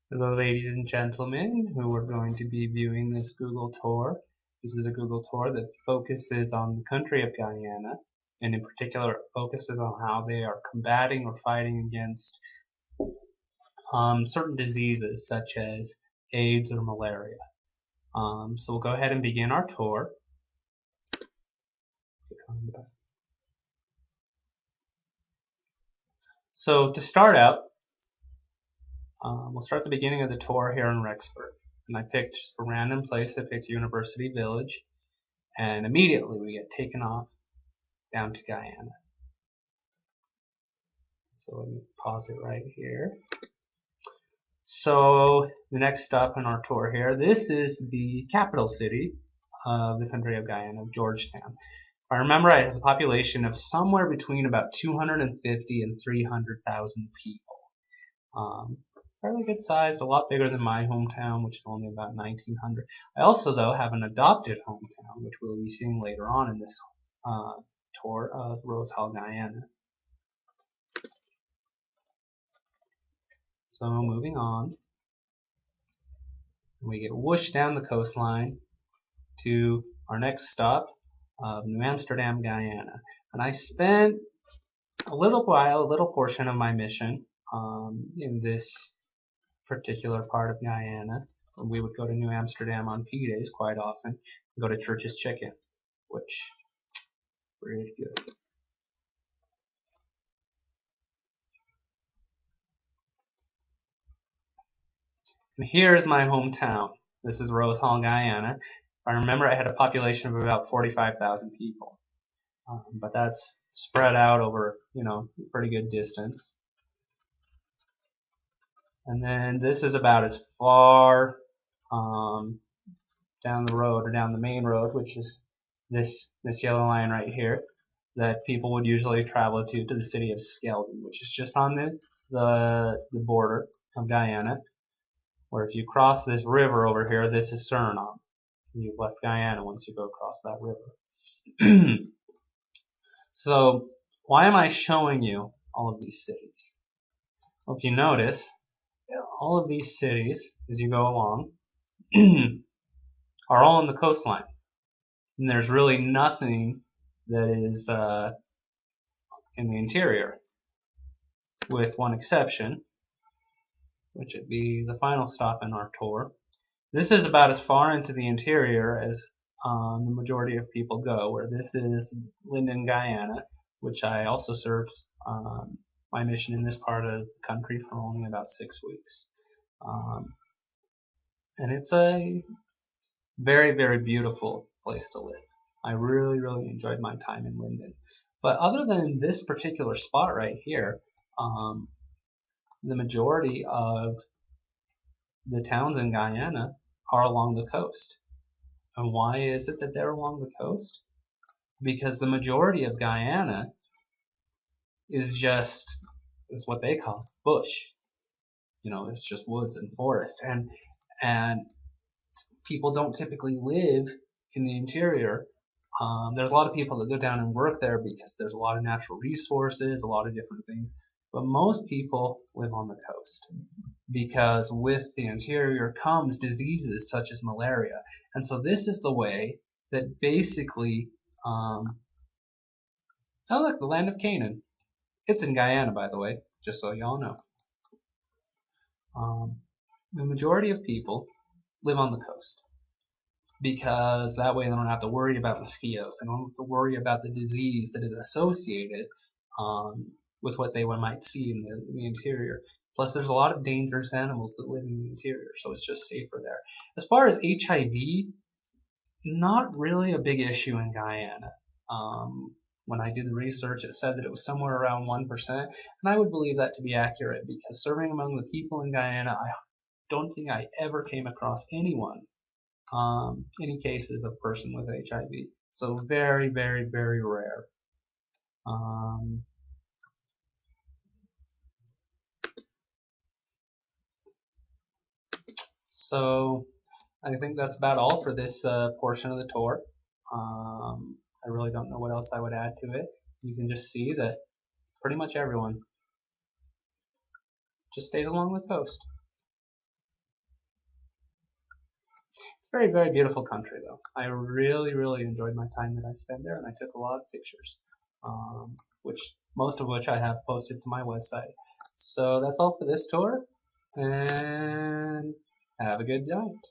Hello, ladies and gentlemen, who are going to be viewing this Google tour. This is a Google tour that focuses on the country of Guyana, and in particular, it focuses on how they are combating or fighting against certain diseases such as AIDS or malaria. So we'll go ahead and begin our tour. So to start out, we'll start at the beginning of the tour here in Rexburg. And I picked just a random place. I picked University Village. And immediately we get taken off down to Guyana. So let me pause it right here. So the next stop in our tour here, this is the capital city of the country of Guyana, Georgetown. If I remember right, it has a population of somewhere between about 250 and 300,000 people. Fairly good sized, a lot bigger than my hometown, which is only about 1,900. I also, though, have an adopted hometown, which we'll be seeing later on in this tour of Rose Hall, Guyana. So moving on, we get whooshed down the coastline to our next stop of New Amsterdam, Guyana. And I spent a little portion of my mission in this particular part of Guyana. We would go to New Amsterdam on P days quite often, and go to Church's Chicken, which pretty good. And here's my hometown. This is Rose Hall, Guyana. If I remember, I had a population of about 45,000 people, but that's spread out over, a pretty good distance. And then this is about as far down the road, or down the main road, which is this yellow line right here, that people would usually travel to the city of Skeldon, which is just on the border of Guyana. Where if you cross this river over here, this is Suriname. You've left Guyana once you go across that river. So why am I showing you all of these cities? Well, if you notice, all of these cities, as you go along, are all on the coastline. And there's really nothing that is in the interior, with one exception, which would be the final stop in our tour. This is about as far into the interior as the majority of people go, where this is Linden, Guyana, which I also served my mission in this part of the country for only about 6 weeks. And it's a very, very beautiful place to live. I really, really enjoyed my time in Linden. But other than this particular spot right here, the majority of the towns in Guyana are along the coast. And why is it that they're along the coast? Because the majority of Guyana is what they call bush. It's just woods and forest. And people don't typically live in the interior. There's a lot of people that go down and work there because there's a lot of natural resources, a lot of different things. But most people live on the coast because with the interior comes diseases such as malaria. And so this is the way that basically, oh look, the land of Canaan. It's in Guyana, by the way, just so y'all know. The majority of people live on the coast because that way they don't have to worry about mosquitoes. They don't have to worry about the disease that is associated with what they might see in the interior. Plus, there's a lot of dangerous animals that live in the interior, so it's just safer there. As far as HIV, not really a big issue in Guyana. When I did the research, it said that it was somewhere around 1%, and I would believe that to be accurate because serving among the people in Guyana, I don't think I ever came across anyone, any cases of a person with HIV. So very, very, very rare. So I think that's about all for this portion of the tour. I really don't know what else I would add to it. You can just see that pretty much everyone just stayed along the coast. very, very beautiful country, though. I really, really enjoyed my time that I spent there, and I took a lot of pictures, which most of which I have posted to my website. So that's all for this tour, and have a good night.